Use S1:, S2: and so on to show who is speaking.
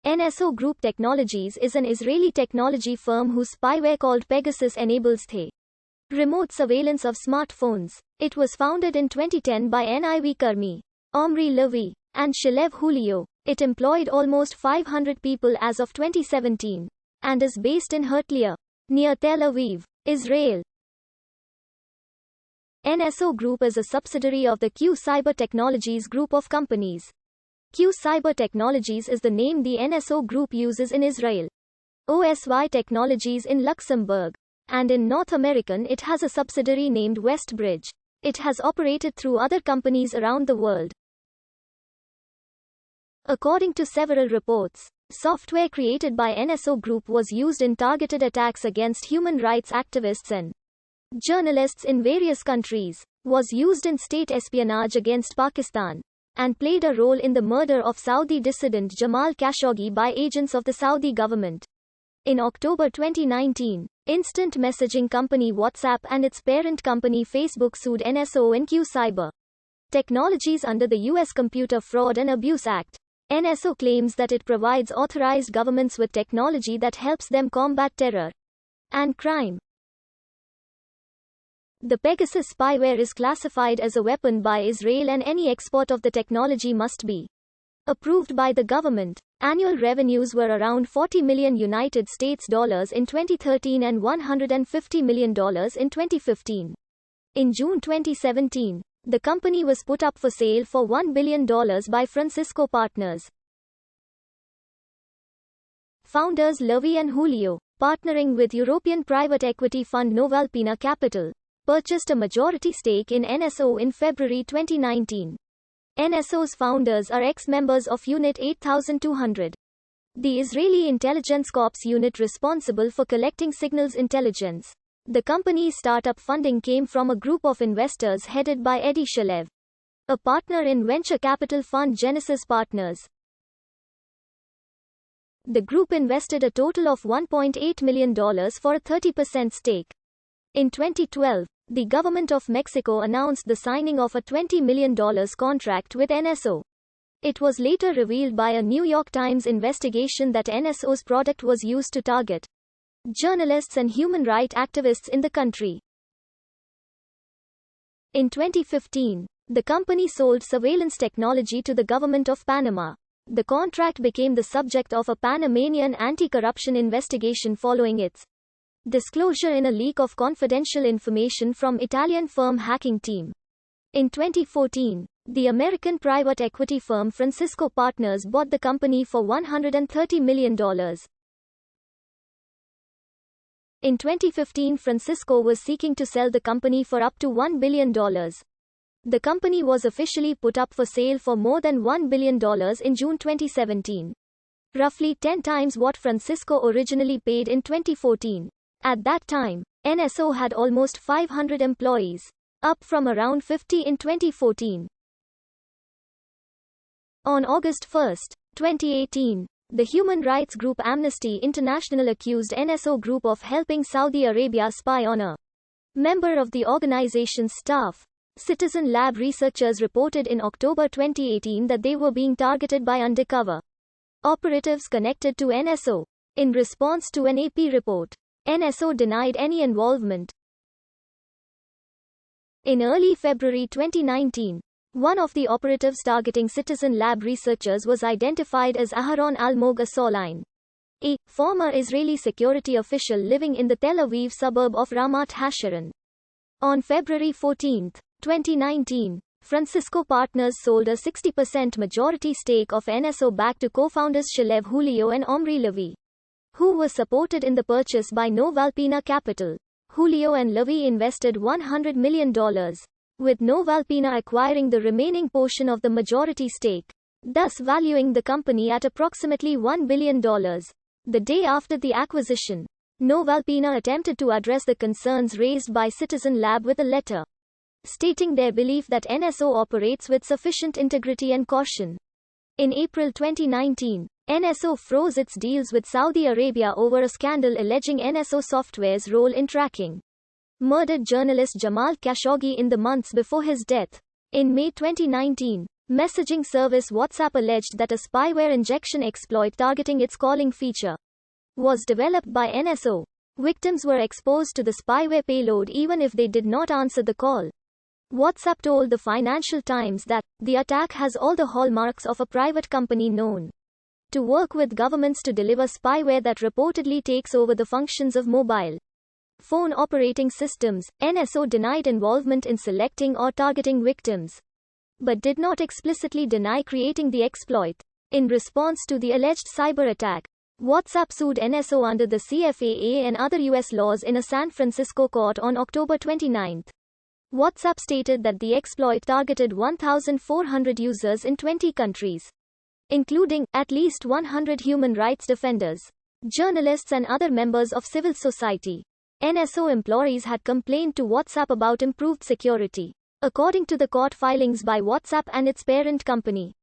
S1: NSO Group Technologies is an Israeli technology firm whose spyware called Pegasus enables the remote surveillance of smartphones. It was founded in 2010 by Niv Karmi, Omri Levi, and Shalev Julio. It employed almost 500 people as of 2017 and is based in Herzliya, near Tel Aviv, Israel. NSO Group is a subsidiary of the Q Cyber Technologies group of companies. Q Cyber Technologies is the name the NSO Group uses in Israel, OSY Technologies in Luxembourg, and in North America it has a subsidiary named Westbridge. It has operated through other companies around the world. According to several reports, software created by NSO Group was used in targeted attacks against human rights activists and journalists in various countries, was used in state espionage against Pakistan, and played a role in the murder of Saudi dissident Jamal Khashoggi by agents of the Saudi government. In October 2019, instant messaging company WhatsApp and its parent company Facebook sued NSO and Q Cyber Technologies under the U.S. Computer Fraud and Abuse Act. NSO claims that it provides authorized governments with technology that helps them combat terror and crime. The Pegasus spyware is classified as a weapon by Israel, and any export of the technology must be approved by the government. Annual revenues were around $40 million United States dollars in 2013 and $150 million in 2015. In June 2017, the company was put up for sale for $1 billion by Francisco Partners. Founders Levi and Julio, partnering with European private equity fund Novalpina Capital, purchased a majority stake in NSO in February 2019. NSO's founders are ex-members of Unit 8200, the Israeli intelligence corps unit responsible for collecting signals intelligence. The company's startup funding came from a group of investors headed by Eddie Shalev, a partner in venture capital fund Genesis Partners. The group invested a total of $1.8 million for a 30% stake. In 2012, the government of Mexico announced the signing of a $20 million contract with NSO. It was later revealed by a New York Times investigation that NSO's product was used to target journalists and human rights activists in the country. In 2015, the company sold surveillance technology to the government of Panama. The contract became the subject of a Panamanian anti-corruption investigation following its disclosure in a leak of confidential information from Italian firm Hacking Team. In 2014, the American private equity firm Francisco Partners bought the company for $130 million. In 2015, Francisco was seeking to sell the company for up to $1 billion. The company was officially put up for sale for more than $1 billion in June 2017. Roughly 10 times what Francisco originally paid in 2014. At that time, NSO had almost 500 employees, up from around 50 in 2014. On August 1, 2018, the human rights group Amnesty International accused NSO Group of helping Saudi Arabia spy on a member of the organization's staff. Citizen Lab researchers reported in October 2018 that they were being targeted by undercover operatives connected to NSO. In response to an AP report, NSO denied any involvement. In early February 2019, one of the operatives targeting Citizen Lab researchers was identified as Aharon Almog Asolain, a former Israeli security official living in the Tel Aviv suburb of Ramat Hasharon. On February 14, 2019, Francisco Partners sold a 60% majority stake of NSO back to co-founders Shalev Julio and Omri Levi, who was supported in the purchase by Novalpina Capital. Julio and Levi invested $100 million, with Novalpina acquiring the remaining portion of the majority stake, thus valuing the company at approximately $1 billion. The day after the acquisition, Novalpina attempted to address the concerns raised by Citizen Lab with a letter stating their belief that NSO operates with sufficient integrity and caution. In April 2019, NSO froze its deals with Saudi Arabia over a scandal alleging NSO software's role in tracking murdered journalist Jamal Khashoggi in the months before his death. In May 2019, messaging service WhatsApp alleged that a spyware injection exploit targeting its calling feature was developed by NSO. Victims were exposed to the spyware payload even if they did not answer the call. WhatsApp told the Financial Times that the attack has all the hallmarks of a private company known to work with governments to deliver spyware that reportedly takes over the functions of mobile phone operating systems. NSO denied involvement in selecting or targeting victims, but did not explicitly deny creating the exploit. In response to the alleged cyber attack, WhatsApp sued NSO under the CFAA and other U.S. laws in a San Francisco court on October 29. WhatsApp stated that the exploit targeted 1,400 users in 20 countries, including at least 100 human rights defenders, journalists and other members of civil society. NSO employees had complained to WhatsApp about improved security, according to the court filings by WhatsApp and its parent company.